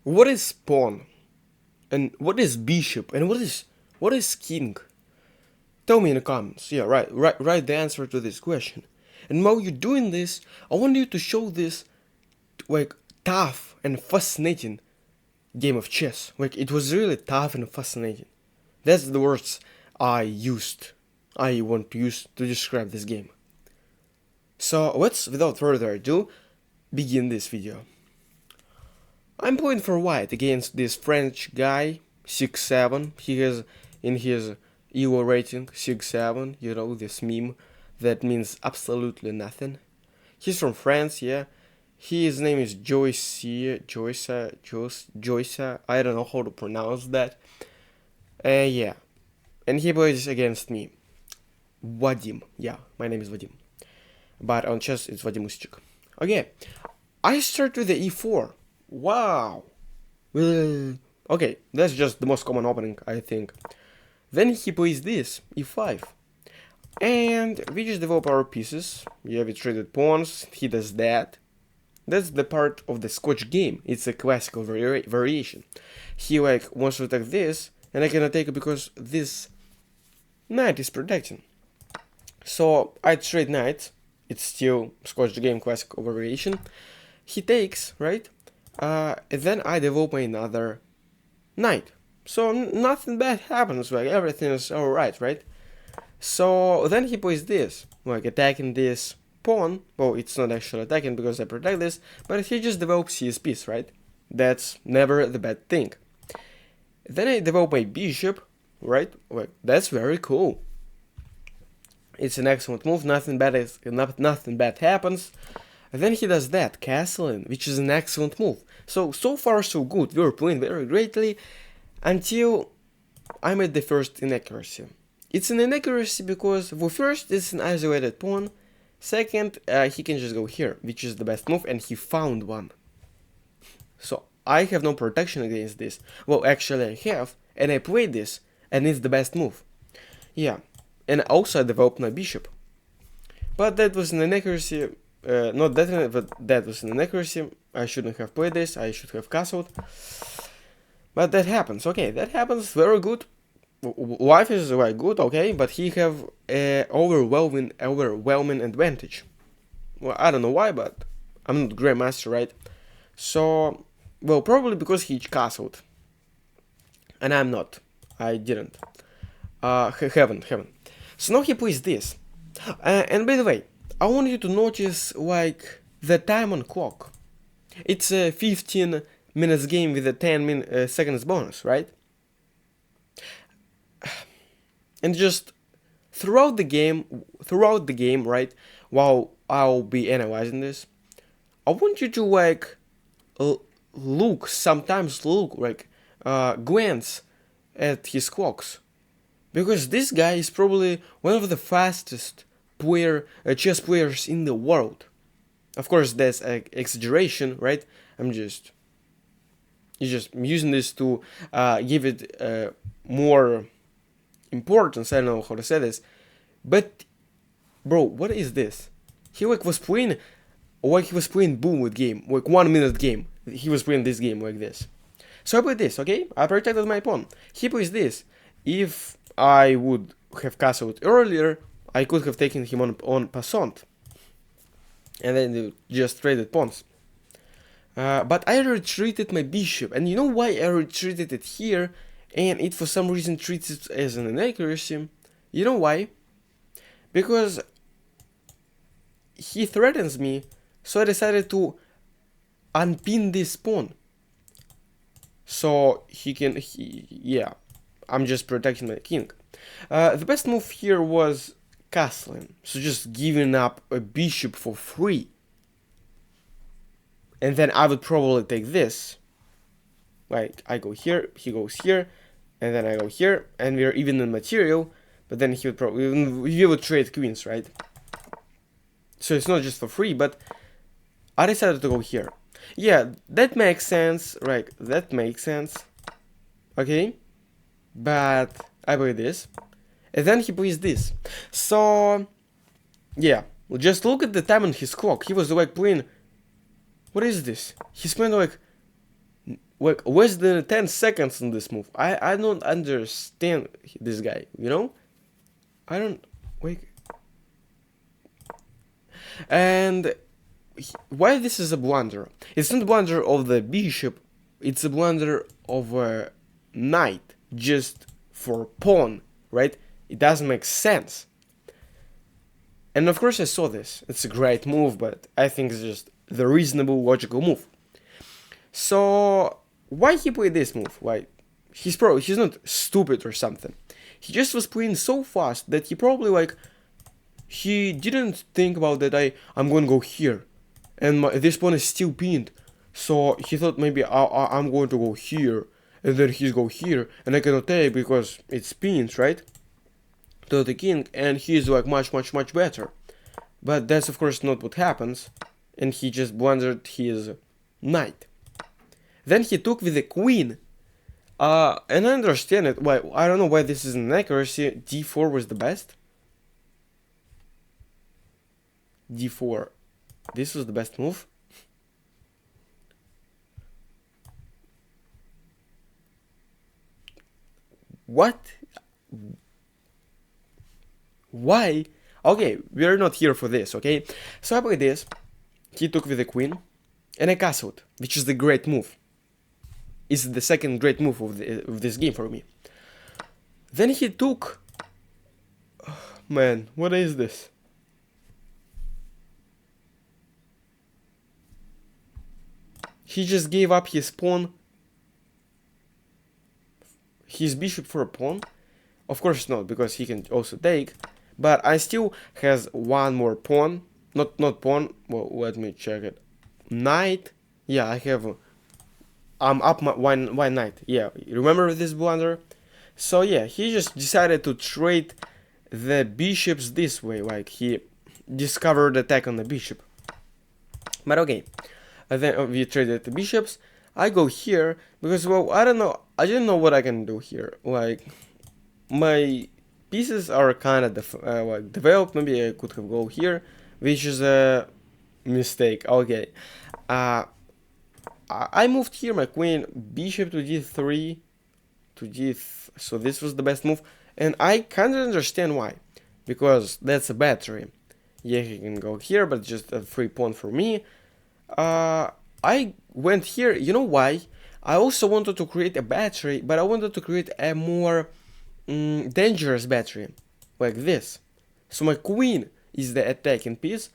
What is pawn? And what is bishop? And what is king? Tell me in the comments. Yeah, write the answer to this question. And while you're doing this, I want you to show this like tough and fascinating game of chess. Like it was really tough and fascinating. That's the words I want to use to describe this game. So let's, without further ado, begin this video. I'm playing for white against this French guy, 6'7". He has in his ELO rating 6'7", you know, this meme that means absolutely nothing. He's from France, yeah. His name is Joyce, I don't know how to pronounce that. Yeah. And he plays against me. Vadim, yeah, my name is Vadim. But on chess it's Vadim Usyk. Okay, I start with the e4. Wow. Okay, that's just the most common opening, I think. Then he plays this, e5. And we just develop our pieces. Yeah, we traded pawns, he does that. That's the part of the Scotch game. It's a classical variation. He like wants to attack this, and I can attack it because this knight is protecting. So I trade knight. It's still Scotch game classical variation. He takes, right? And then I develop another knight. So nothing bad happens, like everything is alright, right? So then he plays this, like attacking this pawn. Well, it's not actually attacking because I protect this, but he just develops his piece, right? That's never the bad thing. Then I develop my bishop, right? Like that's very cool. It's an excellent move. Nothing bad happens. And then he does that, castling, which is an excellent move. So far so good. We were playing very greatly until I made the first inaccuracy. It's an inaccuracy because the first is an isolated pawn. Second, he can just go here, which is the best move, and he found one. So I have no protection against this. Well, actually I have, and I played this, and it's the best move. Yeah, and also I developed my bishop. But that was an inaccuracy. Not that, but that was an inaccuracy. I shouldn't have played this. I should have castled. But that happens. Okay, that happens. Very good. Life is very good. Okay, but he have a overwhelming advantage. Well, I don't know why, but I'm not grandmaster, right? So, well, probably because he castled, and I'm not. I didn't. Haven't. So now he plays this. And by the way, I want you to notice like the time on clock. It's a 15 minutes game with a 10 seconds bonus, right? And just throughout the game, right? While I'll be analyzing this, I want you to like sometimes look like glance at his clocks, because this guy is probably one of the fastest chess players in the world. Of course, that's an exaggeration, right? I'm just using this to give it more importance. I don't know how to say this, but bro, what is this? He was playing Boom game, like 1 minute game. He was playing this game like this. So I played this, okay? I protected my pawn. He plays this. If I would have castled earlier, I could have taken him on Paawn, and then just traded pawns. But I retreated my bishop, and you know why I retreated it here, and it for some reason treats it as an inaccuracy? You know why? Because he threatens me, so I decided to unpin this pawn. So yeah, I'm just protecting my king. The best move here was castling, so just giving up a bishop for free. And then I would probably take this. Like, I go here, he goes here, and then I go here, and we're even in material, but then he would probably, we would trade queens, right? So it's not just for free, but I decided to go here. Yeah, that makes sense, right? That makes sense. Okay, but I play this, and then he plays this. So, yeah, just look at the time on his clock. He was like playing, what is this? He's playing like like less than 10 seconds on this move. I don't understand this guy, you know? I don't wait. And why this is a blunder? It's not a blunder of the bishop, it's a blunder of a knight just for pawn, right? It doesn't make sense. And of course I saw this. It's a great move, but I think it's just the reasonable, logical move. So why he played this move? Like he's not stupid or something. He just was playing so fast that he probably like he didn't think about that I'm gonna go here, and this pawn is still pinned. So he thought maybe I'm going to go here, and then he's go here, and I cannot take because it's pinned, right? To the king, and he's like much better. But that's of course not what happens, and he just blundered his knight. Then he took with the queen, and I understand it. Why I don't know why this is an accuracy. D4 was the best. D4, this was the best move. What? Why? Okay, we're not here for this, okay? So I played this, he took with the queen, and I castled, which is the great move. It's the second great move of this game for me. Then he took... Oh, man, what is this? He just gave up his pawn, his bishop for a pawn. Of course not, because he can also take. But I still has one more pawn. Not pawn. Well, let me check it. Knight. Yeah, I have. I'm up my one knight. Yeah, remember this blunder? So yeah, he just decided to trade the bishops this way. Like he discovered attack on the bishop. But okay, and then we traded the bishops. I go here because well, I don't know. I didn't know what I can do here. Like my pieces are kind of like developed. Maybe I could have go here, which is a mistake. Okay, I moved here my queen, bishop to d3, to d. So this was the best move, and I kind of understand why, because that's a battery. Yeah, he can go here, but just a free pawn for me. I went here. You know why? I also wanted to create a battery, but I wanted to create a more dangerous battery, like this. So my queen is the attacking piece,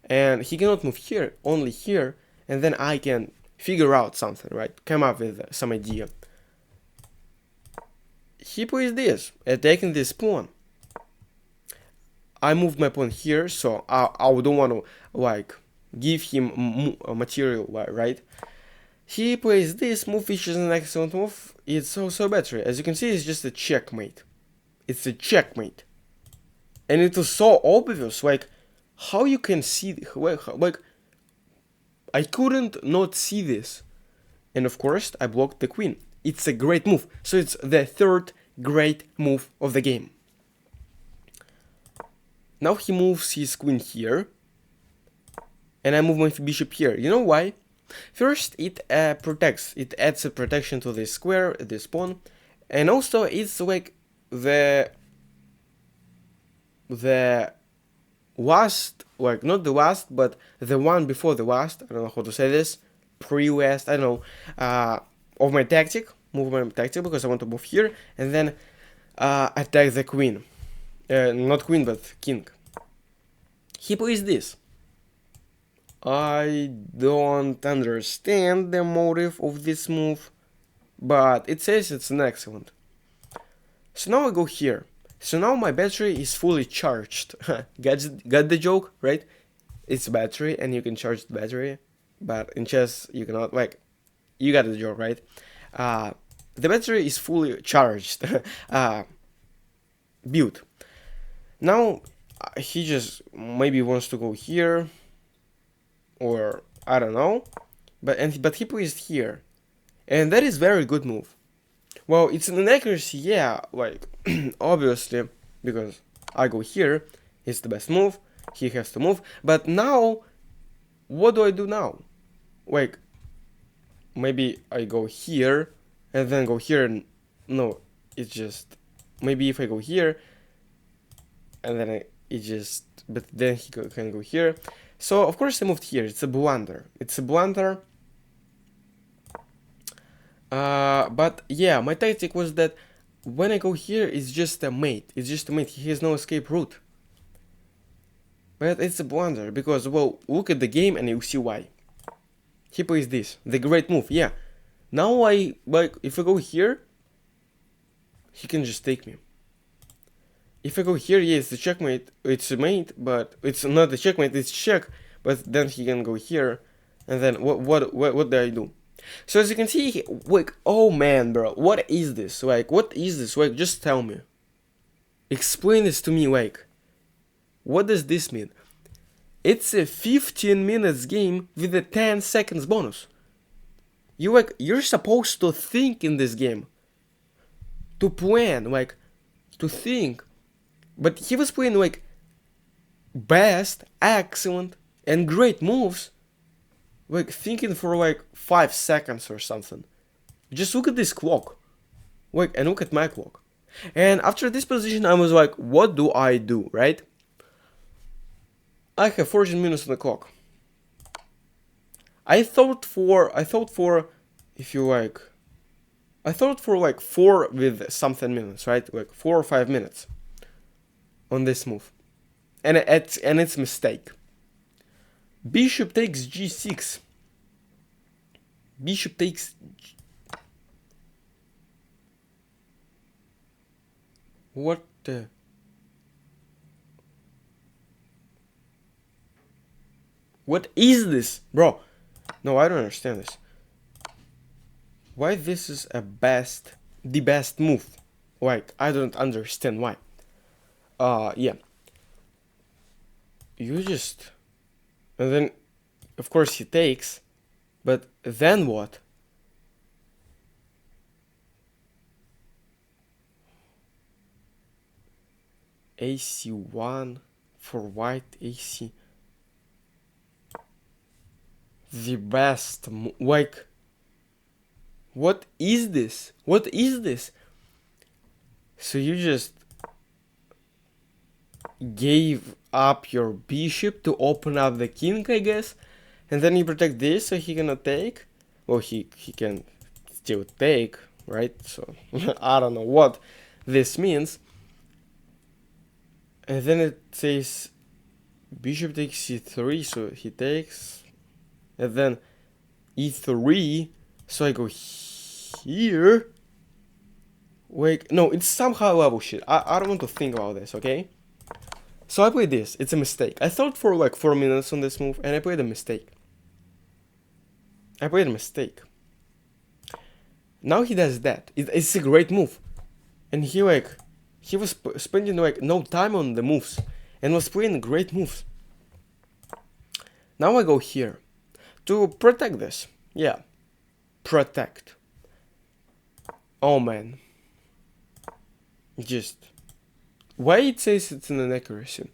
and he cannot move here, only here, and then I can figure out something, right? Come up with some idea. He plays this, attacking this pawn. I moved my pawn here, so I don't want to like give him material, right? He plays this move, which is an excellent move. It's also better. As you can see, it's just a checkmate. It's a checkmate. And it was so obvious, like, how you can see, like, I couldn't not see this. And of course, I blocked the queen. It's a great move. So it's the third great move of the game. Now he moves his queen here. And I move my bishop here. You know why? First, it protects. It adds a protection to this square, this pawn. And also, it's like the last, like not the last, but the one before the last. I don't know how to say this. Pre-last, I don't know. Of my tactic. Move my tactic because I want to move here. And then attack the queen. Not queen, but king. He plays this. I don't understand the motive of this move, but it says it's an excellent. So now I go here. So now my battery is fully charged. Got the joke, right? It's battery and you can charge the battery, but in chess you cannot, like, you got the joke, right? The battery is fully charged. Built. Now he just maybe wants to go here. Or I don't know, but he plays here, and that is very good move. Well, it's an accuracy, yeah, like obviously because I go here, it's the best move. He has to move, but now, what do I do now? Like, maybe I go here and then go here and no, it's just maybe if I go here and then it just but then can go here. So of course I moved here. It's a blunder. It's a blunder. But yeah, my tactic was that when I go here, it's just a mate. It's just a mate. He has no escape route. But it's a blunder because, well, look at the game and you see why. He plays this, the great move. Yeah. Now if I go here, he can just take me. If I go here, yeah, it's a checkmate. It's a mate, but it's not a checkmate. It's check. But then he can go here, and then what do I do? So as you can see, like, oh man, bro, what is this? Like, what is this? Like, just tell me. Explain this to me, like, what does this mean? It's a 15 minutes game with a 10 seconds bonus. You're supposed to think in this game. To plan, like, to think. But he was playing, like, best, excellent, and great moves. Like, thinking for, like, 5 seconds or something. Just look at this clock. Like, and look at my clock. And after this position, I was like, what do I do, right? I have 14 minutes on the clock. I thought for, if you like, I thought for like 4 with something minutes, right? Like 4 or 5 minutes on this move. And it's mistake. Bishop takes g6. Bishop takes... What the... What is this? Bro, no, I don't understand this. Why this is the best move? Like, I don't understand why. Yeah. You just... And then, of course, he takes. But then what? AC1 for white, AC... The best, like... What is this? What is this? So you just gave up your bishop to open up the king, I guess? And then you protect this so he cannot take? Well, he can still take, right? So, I don't know what this means. And then it says bishop takes c3, so he takes. And then e3, so I go here. Wait, no, it's somehow level shit. I don't want to think about this, okay? So I played this. It's a mistake. I thought for like 4 minutes on this move, and I played a mistake. Now he does that. It's a great move. And he was spending like no time on the moves, and was playing great moves. Now I go here. To protect this. Yeah. Protect. Oh man. Just... Why it says it's an inaccuracy?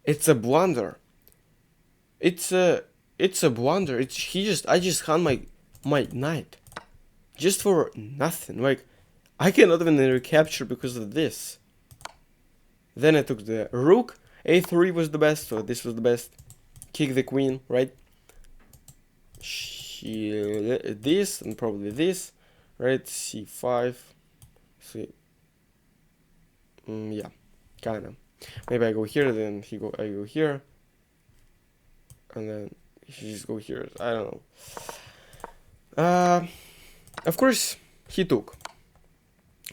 It's a blunder. It's a blunder. I just hung my knight. Just for nothing. Like, I cannot even recapture because of this. Then I took the rook. A3 was the best, so this was the best. Kick the queen, right? This and probably this, right? C5. Yeah, kinda. Maybe I go here, then I go here, and then he just go here. I don't know. Of course, he took.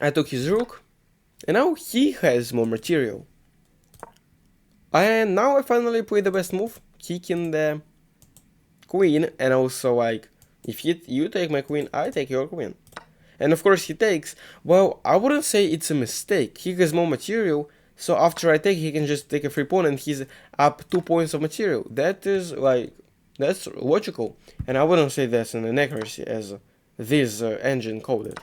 I took his rook, and now he has more material. And now I finally play the best move, kicking the queen, and also like, if you take my queen, I take your queen. And of course he takes. Well, I wouldn't say it's a mistake. He has more material, so after I take, he can just take a free pawn, and he's up 2 points of material. That is like, that's logical, and I wouldn't say that's an inaccuracy as this engine coded.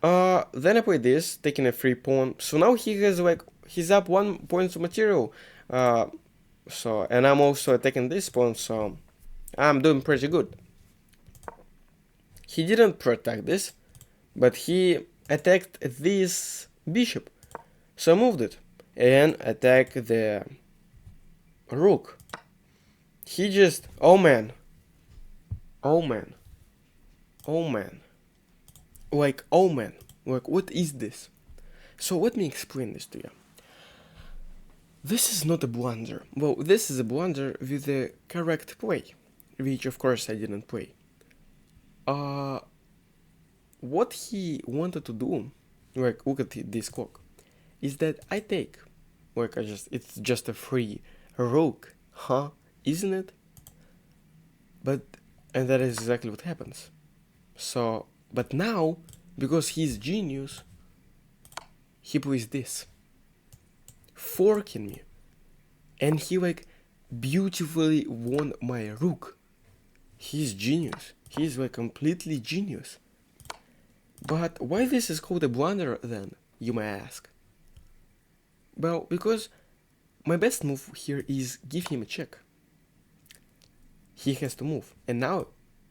Then I play this, taking a free pawn. So now he has like, he's up 1 point of material. So, and I'm also attacking this pawn, so I'm doing pretty good. He didn't protect this, but he attacked this bishop. So I moved it and attacked the rook. He just, oh man, oh man, oh man, like, oh man, like, what is this? So let me explain this to you. This is not a blunder. Well, this is a blunder with the correct play, which of course I didn't play. What he wanted to do, like, look at this clock, is that I take, like, it's just a free rook, huh? Isn't it? But, and that is exactly what happens. So, but now, because he's genius, he plays this, forking me, and he like beautifully won my rook. He's genius. He's like completely genius. But why this is called a blunder then, you may ask? Well, because my best move here is give him a check. He has to move, and now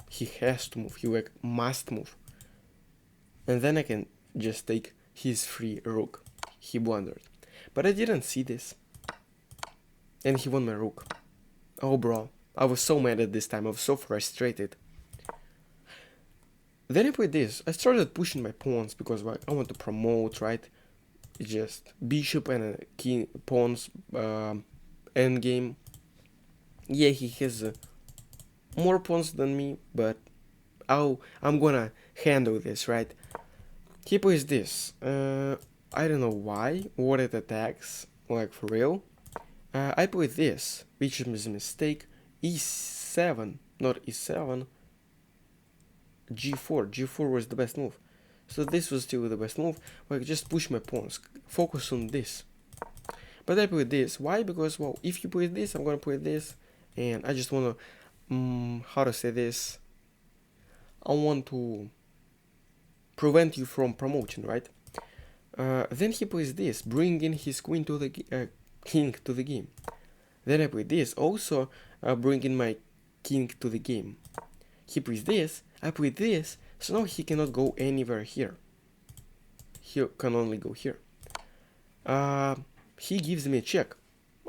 he has to move. He like must move, and then I can just take his free rook. He blundered, but I didn't see this, and he won my rook. Oh bro, I was so mad at this time. I was so frustrated. Then I played this. I started pushing my pawns because like I want to promote, right? It's just bishop and a king pawns endgame. Yeah, he has more pawns than me, but I'm gonna handle this, right? He plays this. I don't know why, what it attacks, like for real. I play this, which is a mistake. E7, not E7. G4. G4 was the best move. So this was still the best move. Like just push my pawns, focus on this. But I play this. Why? Because well, if you play this, I'm gonna play this, and I just wanna, how to say this? I want to prevent you from promoting, right? Then he plays this, bringing his queen to the king to the game. Then I play this, also bringing my king to the game. He plays this, I play this, so now he cannot go anywhere here. He can only go here. He gives me a check.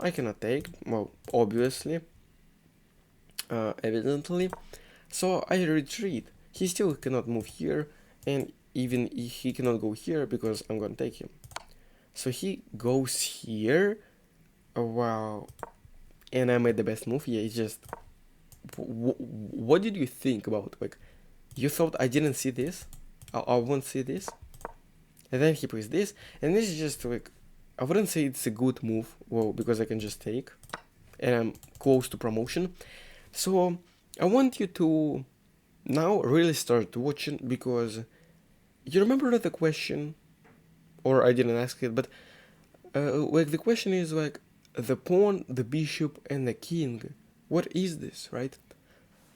I cannot take, well, obviously, evidently. So I retreat. He still cannot move here, and even if he cannot go here because I'm gonna take him. So he goes here. Oh, wow. And I made the best move. Yeah, it's just, what did you think about, like, you thought I didn't see this? I won't see this? And then he plays this, and this is just like, I wouldn't say it's a good move, well, because I can just take, and I'm close to promotion. So I want you to now really start watching, because you remember the question, or I didn't ask it, but like the question is like, the pawn, the bishop, and the king, what is this, right?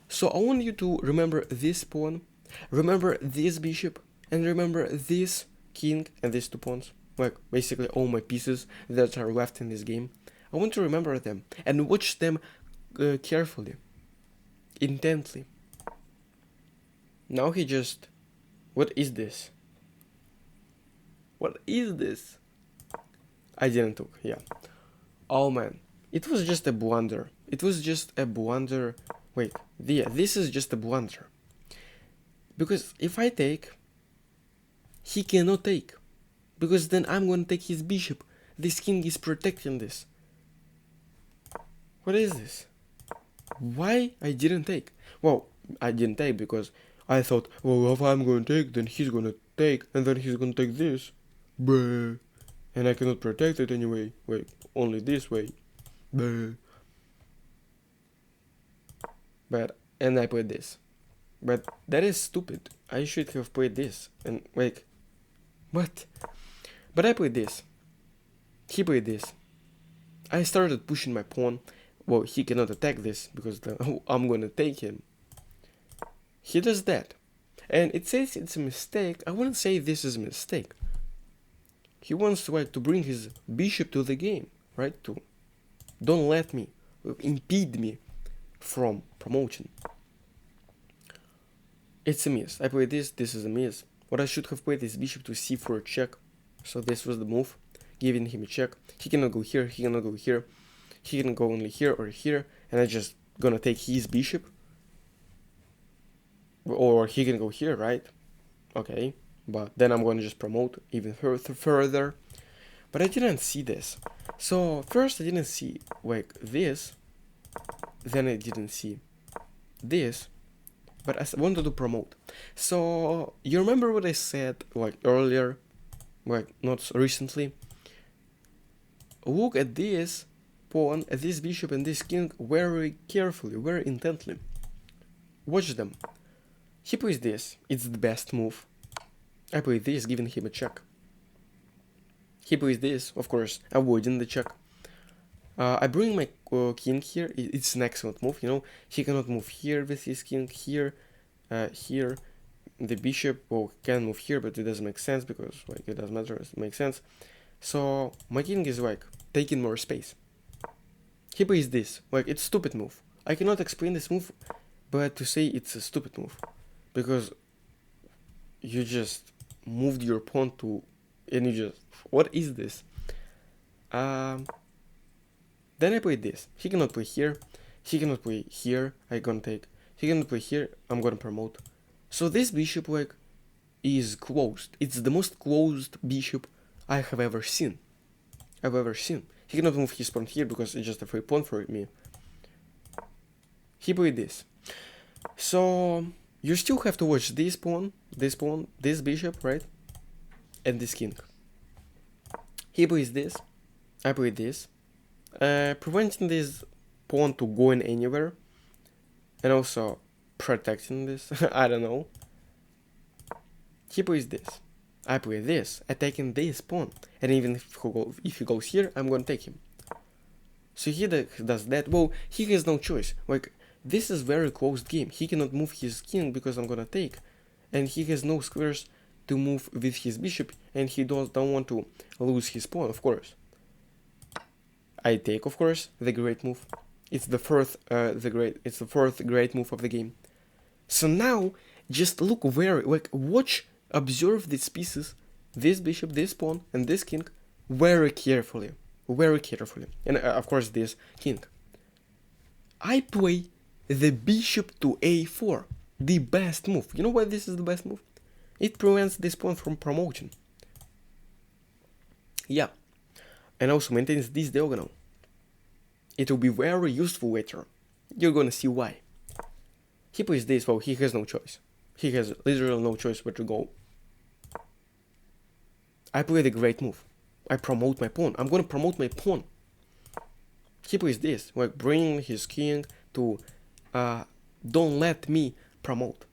So I want you to remember this pawn, remember this bishop, and remember this king and these two pawns, like basically all my pieces that are left in this game. I want to remember them and watch them carefully, intently. Now he just, what is this? What is this? I didn't took, yeah. Oh man, it was just a blunder. It was just a blunder. Wait, yeah, this is just a blunder. Because if I take, he cannot take. Because then I'm gonna take his bishop. This king is protecting this. What is this? Why I didn't take? Well, I didn't take because I thought, well, if I'm gonna take, then he's gonna take, and then he's gonna take this. Bruh. And I cannot protect it anyway. Wait, only this way. Bruh. But, and I played this. But that is stupid. I should have played this. And like, what? But I played this. He played this. I started pushing my pawn. Well, he cannot attack this because I'm gonna take him. He does that. And it says it's a mistake. I wouldn't say this is a mistake. He wants to like to bring his bishop to the game, right? To don't let me, impede me from promotion. It's a miss. I played this, this is a miss. What I should have played is bishop to c4 check. So this was the move, giving him a check. He cannot go here, he cannot go here. He can go only here or here, and I just gonna take his bishop. Or he can go here, right? Okay, but then I'm gonna just promote even further. But I didn't see this. So first I didn't see like this, then I didn't see this, but I wanted to promote. So you remember what I said like earlier, like not recently? Look at this pawn, at this bishop and this king very carefully, very intently. Watch them. He plays this, it's the best move. I play this, giving him a check. He plays this, of course, avoiding the check. I bring my king here, it's an excellent move, you know. He cannot move here with his king, here, here. The bishop, well, can move here, but it doesn't make sense because, like, it doesn't matter, it makes sense. So, my king is, like, taking more space. He plays this, like, it's a stupid move. I cannot explain this move, but to say it's a stupid move. Because you just moved your pawn to, and you just, what is this? Then I play this. He cannot play here. He cannot play here. I gonna take. He cannot play here. I'm gonna promote. So this bishop like is closed. It's the most closed bishop I have ever seen. He cannot move his pawn here because it's just a free pawn for me. He played this. So you still have to watch this pawn, this bishop, right? And this king. He plays this. I play this. Preventing this pawn to going anywhere, and also protecting this. I don't know. He plays this. I play this, attacking this pawn, and even if he goes here, I'm gonna take him. So he does that. Well, he has no choice. Like, this is very closed game. He cannot move his king because I'm gonna take, and he has no squares to move with his bishop, and he don't want to lose his pawn, of course. I take, of course, the great move. It's the fourth great move of the game. So now, just look very, like, watch, observe these pieces, this bishop, this pawn, and this king, very carefully, and of course this king. I play the bishop to a4, the best move. You know why this is the best move? It prevents this pawn from promoting. Yeah, and also maintains this diagonal. It will be very useful later. You're gonna see why. He plays this, well, he has no choice. He has literally no choice where to go. I play the great move. I promote my pawn. I'm gonna promote my pawn. He plays this, like bringing his king to don't let me promote.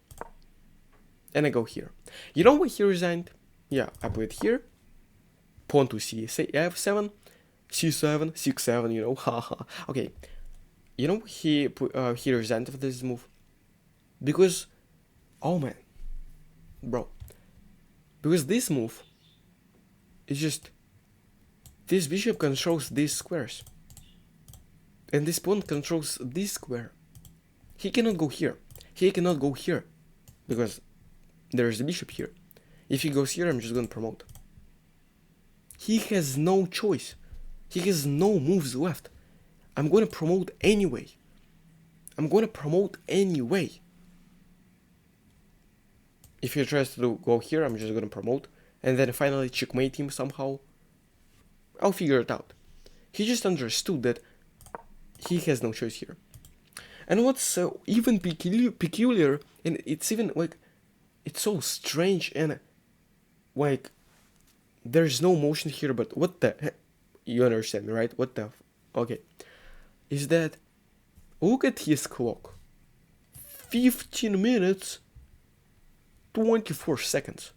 And I go here. You know why he resigned? Yeah, I played here. Pawn to c7, c7, c7, you know, haha. Okay, you know he resigned of this move? Because, oh man, bro. Because this move is just, this bishop controls these squares. And this pawn controls this square. He cannot go here. He cannot go here. Because there's a bishop here. If he goes here, I'm just gonna promote. He has no choice. He has no moves left. I'm gonna promote anyway. If he tries to go here, I'm just gonna promote. And then finally checkmate him somehow. I'll figure it out. He just understood that he has no choice here. And what's even peculiar, and it's even like, it's so strange and like, there's no motion here, but what the, you understand me, right? What the, okay. Is that, look at his clock. 15 minutes, 24 seconds.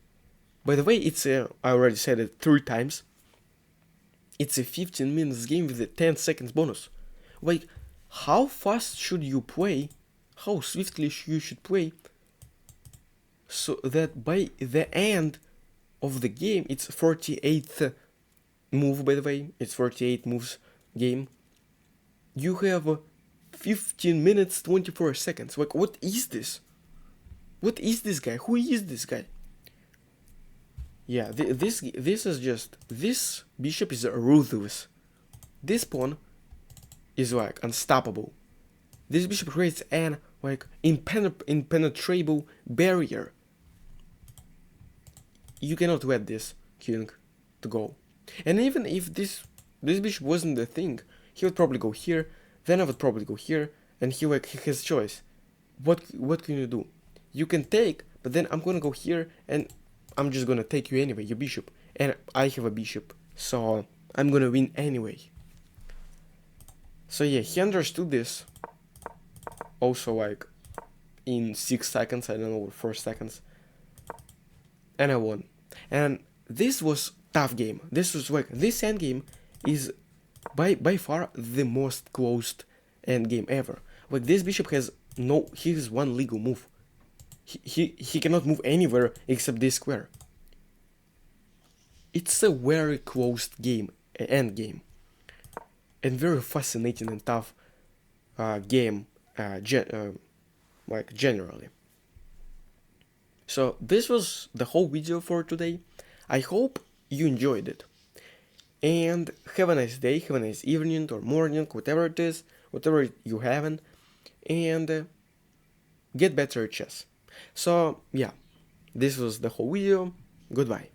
By the way, it's I already said it 3 times. It's a 15 minutes game with a 10 seconds bonus. Like, how fast should you play? How swiftly you should play? So that by the end of the game, it's 48th move, by the way. It's 48 moves game. You have 15 minutes, 24 seconds. Like, what is this? What is this guy? Who is this guy? Yeah, this is just, this bishop is ruthless. This pawn is like unstoppable. This bishop creates an like impenetrable barrier. You cannot let this king to go. And even if this bishop wasn't the thing, he would probably go here, then I would probably go here, and he has choice. What can you do? You can take, but then I'm gonna go here, and I'm just gonna take you anyway, your bishop. And I have a bishop, so I'm gonna win anyway. So yeah, he understood this. Also, like, in 6 seconds, I don't know, 4 seconds. And I won. And this was tough game. This was like, this endgame is by far the most closed endgame ever. Like, this bishop has he has one legal move. He cannot move anywhere except this square. It's a very closed game, endgame, and very fascinating and tough game, like generally. So this was the whole video for today. I hope you enjoyed it. And have a nice day, have a nice evening or morning, whatever it is, whatever you having, and get better at chess. So yeah, this was the whole video. Goodbye.